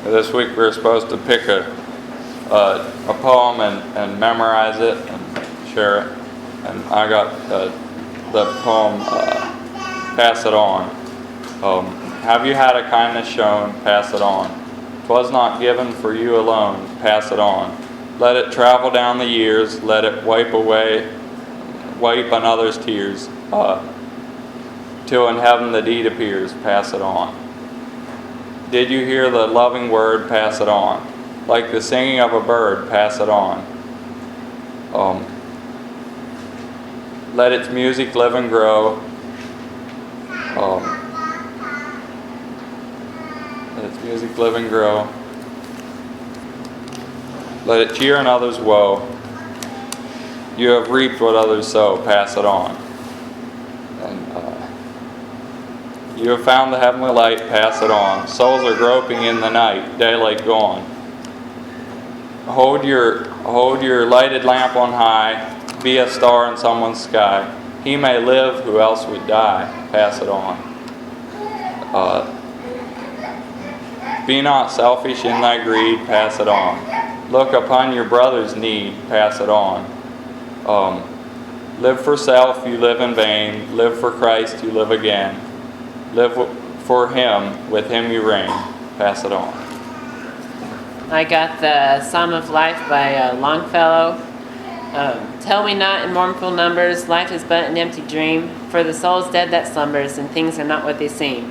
This week we're supposed to pick a poem and memorize it and share it. And I got the poem, Pass It On. Have you had a kindness shown? Pass it on. 'Twas not given for you alone. Pass it on. Let it travel down the years. Let it wipe another's tears. Till in heaven the deed appears. Pass it on. Did you hear the loving word? Pass it on. Like the singing of a bird, pass it on. Let its music live and grow. Let its music live and grow. Let it cheer another's woe. You have reaped what others sow, pass it on. And you have found the heavenly light, pass it on. Souls are groping in the night, daylight gone. Hold your lighted lamp on high, be a star in someone's sky. He may live who else would die, pass it on. Be not selfish in thy greed, pass it on. Look upon your brother's need, pass it on. Live for self, you live in vain. Live for Christ, you live again. Live for Him, with Him you reign, pass it on. I got the Psalm of Life by Longfellow. Tell me not in mournful numbers, life is but an empty dream, for the soul is dead that slumbers, and things are not what they seem.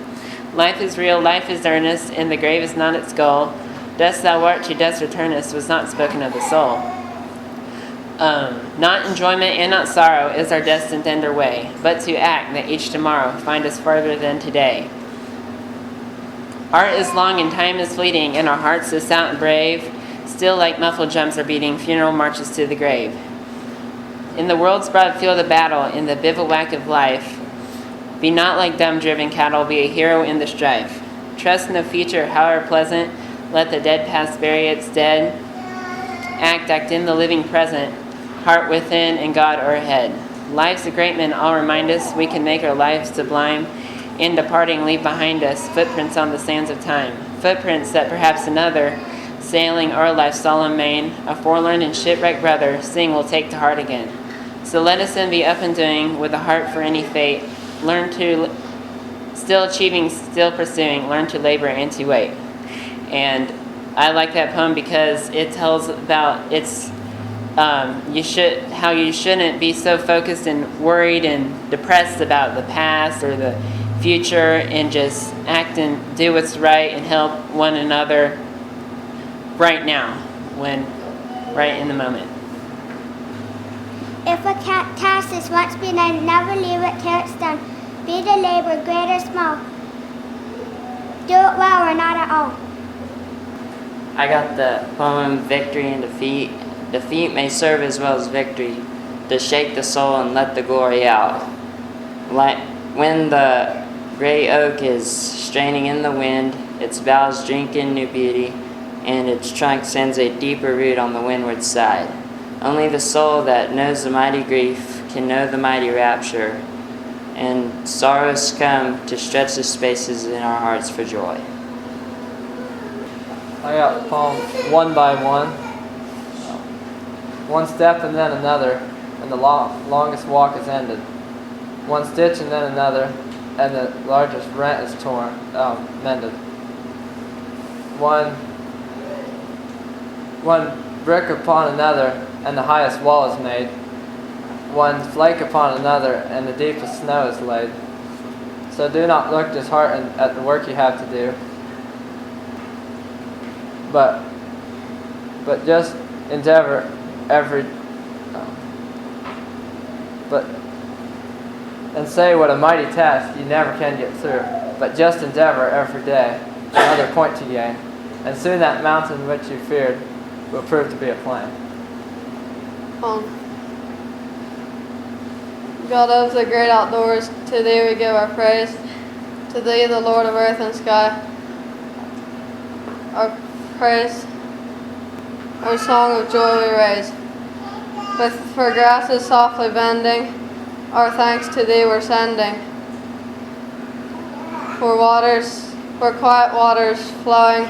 Life is real, life is earnest, and the grave is not its goal. Dust thou art, to dust returnest, was not spoken of the soul. Not enjoyment and not sorrow is our destined end or way, but to act that each tomorrow find us farther than today. Art is long and time is fleeting, and our hearts is stout and brave. Still like muffled drums are beating, funeral marches to the grave. In the world's broad field of battle, in the bivouac of life, be not like dumb driven cattle, be a hero in the strife. Trust no future, however pleasant, let the dead past bury its dead. Act in the living present, heart within and God o'erhead. Life's a great man, all remind us, we can make our lives sublime. In departing, leave behind us footprints on the sands of time. Footprints that perhaps another, sailing o'er life's solemn main, a forlorn and shipwrecked brother, seeing will take to heart again. So let us then be up and doing, with a heart for any fate. Learn to, still achieving, still pursuing, learn to labor and to wait. And I like that poem because it tells about how you shouldn't be so focused and worried and depressed about the past or the future, and just act and do what's right and help one another right now, right in the moment. If a task is once begun, never leave it till it's done. Be the labor, great or small. Do it well or not at all. I got the poem Victory and Defeat. Defeat may serve as well as victory, to shake the soul and let the glory out. Like when the gray oak is straining in the wind, its boughs drink in new beauty, and its trunk sends a deeper root on the windward side. Only the soul that knows the mighty grief can know the mighty rapture, and sorrows come to stretch the spaces in our hearts for joy. I got the poem One by One. One step and then another, and the longest walk is ended. One stitch and then another, and the largest rent is mended. One brick upon another, and the highest wall is made. One flake upon another, and the deepest snow is laid. So do not look disheartened at the work you have to do, but just endeavor and say what a mighty task you never can get through, but just endeavor every day another point to gain, and soon that mountain which you feared will prove to be a plain. God of the great outdoors, to Thee we give our praise. To Thee, the Lord of earth and sky, our praise, our song of joy we raise. For grasses softly bending, our thanks to Thee we're sending. For quiet waters flowing,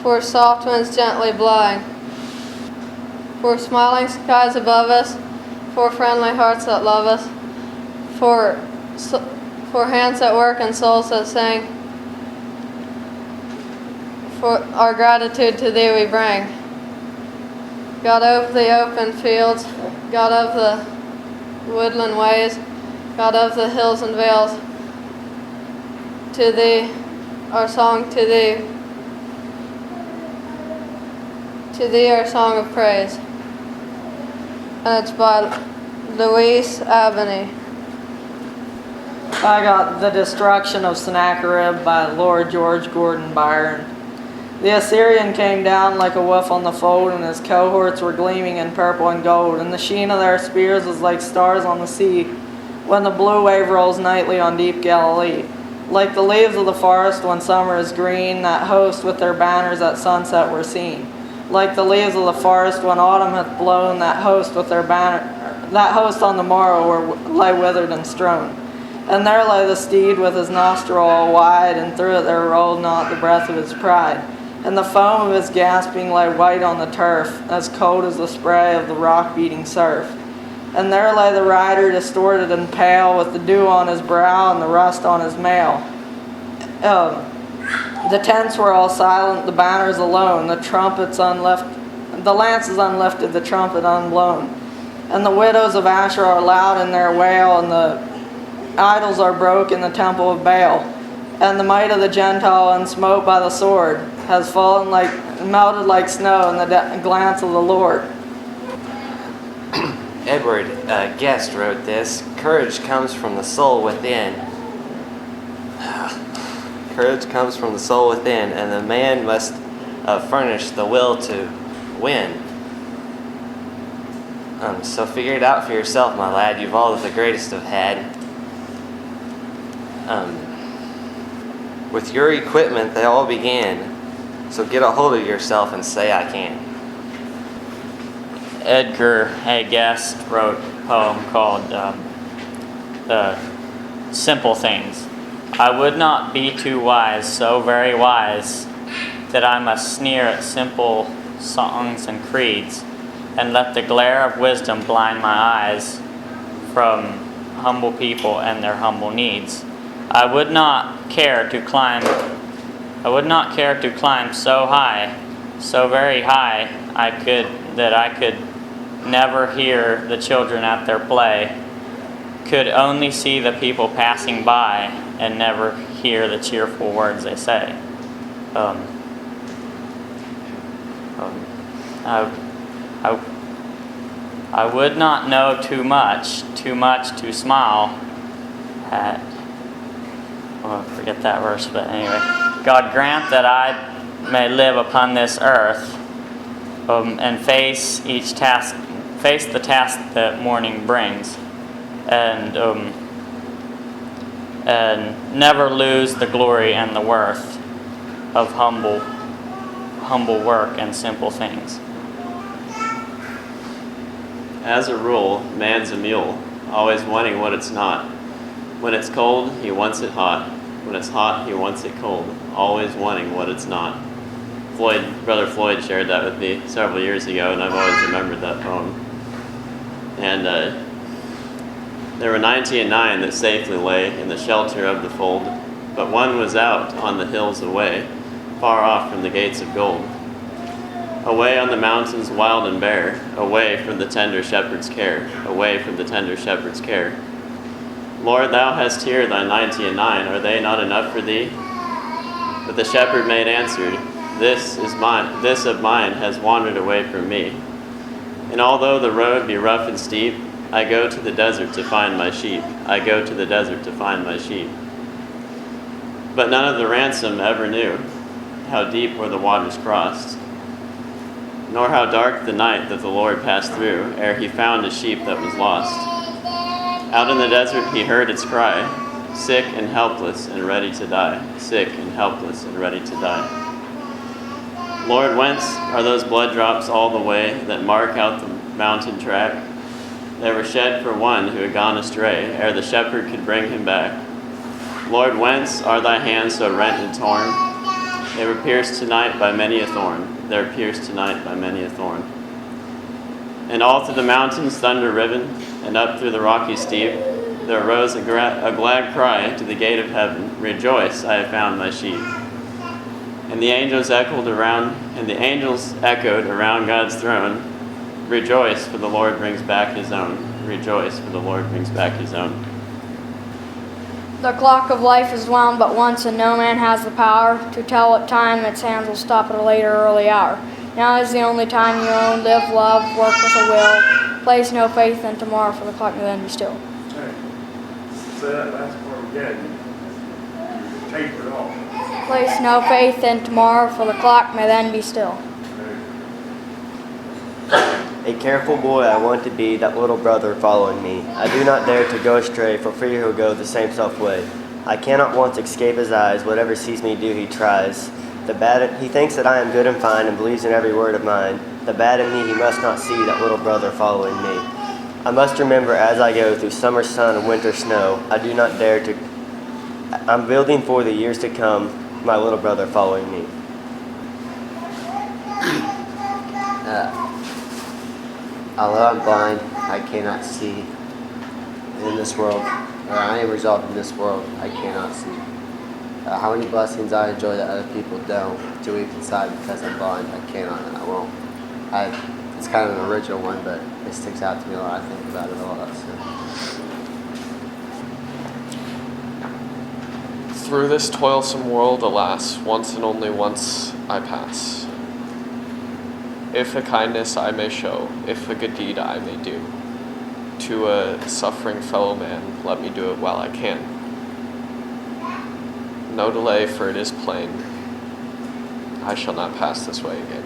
for soft winds gently blowing, for smiling skies above us, for friendly hearts that love us, for hands that work and souls that sing. For our gratitude to Thee we bring. God of the open fields, God of the woodland ways, God of the hills and vales, to Thee, our song to Thee our song of praise. And it's by Louise Abney. I got The Destruction of Sennacherib by Lord George Gordon Byron. The Assyrian came down like a wolf on the fold, and his cohorts were gleaming in purple and gold, and the sheen of their spears was like stars on the sea, when the blue wave rolls nightly on deep Galilee. Like the leaves of the forest when summer is green, that host with their banners at sunset were seen. Like the leaves of the forest when autumn hath blown, that host with their banner, that host on the morrow lay withered and strown. And there lay the steed with his nostril all wide, and through it there rolled not the breath of his pride. And the foam of his gasping lay white on the turf, as cold as the spray of the rock-beating surf. And there lay the rider distorted and pale, with the dew on his brow and the rust on his mail. The tents were all silent, the banners alone, the lances unlifted, the trumpet unblown. And the widows of Asher are loud in their wail, and the idols are broke in the temple of Baal. And the might of the Gentile, unsmote by the sword, has melted like snow in the glance of the Lord. Edward Guest wrote this. Courage comes from the soul within. Courage comes from the soul within, and the man must furnish the will to win. So figure it out for yourself, my lad. You've all the greatest have had. With your equipment, they all began. So get a hold of yourself and say, I can. Edgar A. Guest wrote a poem called The Simple Things. I would not be too wise, so very wise, that I must sneer at simple songs and creeds, and let the glare of wisdom blind my eyes from humble people and their humble needs. I would not care to climb so high, so very high, that I could never hear the children at their play, could only see the people passing by and never hear the cheerful words they say. I would not know too much to smile at. I forget that verse, but anyway. God grant that I may live upon this earth and face the task that morning brings, and never lose the glory and the worth of humble work and simple things. As a rule, man's a mule, always wanting what it's not. When it's cold, he wants it hot. When it's hot, he wants it cold, always wanting what it's not. Brother Floyd shared that with me several years ago, and I've always remembered that poem. And there were 99 that safely lay in the shelter of the fold, but one was out on the hills away, far off from the gates of gold. Away on the mountains wild and bare, away from the tender shepherd's care, away from the tender shepherd's care. Lord, thou hast here thy 99, are they not enough for thee? But the shepherd made answer, this of mine has wandered away from me. And although the road be rough and steep, I go to the desert to find my sheep. I go to the desert to find my sheep. But none of the ransom ever knew how deep were the waters crossed, nor how dark the night that the Lord passed through, ere he found a sheep that was lost. Out in the desert he heard its cry, sick and helpless and ready to die, sick and helpless and ready to die. Lord, whence are those blood drops all the way that mark out the mountain track? They were shed for one who had gone astray, ere the shepherd could bring him back. Lord, whence are thy hands so rent and torn? They were pierced tonight by many a thorn. They were pierced tonight by many a thorn. And all through the mountains, thunder riven, and up through the rocky steep, there arose a glad cry to the gate of heaven, Rejoice, I have found my sheep. And the angels echoed around God's throne, Rejoice, for the Lord brings back his own. Rejoice, for the Lord brings back his own. The clock of life is wound but once, and no man has the power to tell what time its hands will stop at a later early hour. Now is the only time you own, live, love, work with a will. Place no faith in tomorrow, for the clock may then be still. Hey, say that last part again. You tape it off. Place no faith in tomorrow, for the clock may then be still. A careful boy I want to be, that little brother following me. I do not dare to go astray, for fear he'll go the same self-way. I cannot once escape his eyes, whatever sees me do he tries. He thinks that I am good and fine, and believes in every word of mine. The bad in me he must not see, that little brother following me. I must remember as I go through summer sun and winter snow, I'm building for the years to come, my little brother following me. Although I'm blind, I cannot see in this world, or I am resolved in this world, I cannot see. How many blessings I enjoy that other people don't, to weep inside because I'm blind, I cannot and I won't. It's kind of an original one, but it sticks out to me a lot. I think about it a lot. So. Through this toilsome world, alas, once and only once I pass. If a kindness I may show, if a good deed I may do, to a suffering fellow man, let me do it while I can. No delay, for it is plain, I shall not pass this way again.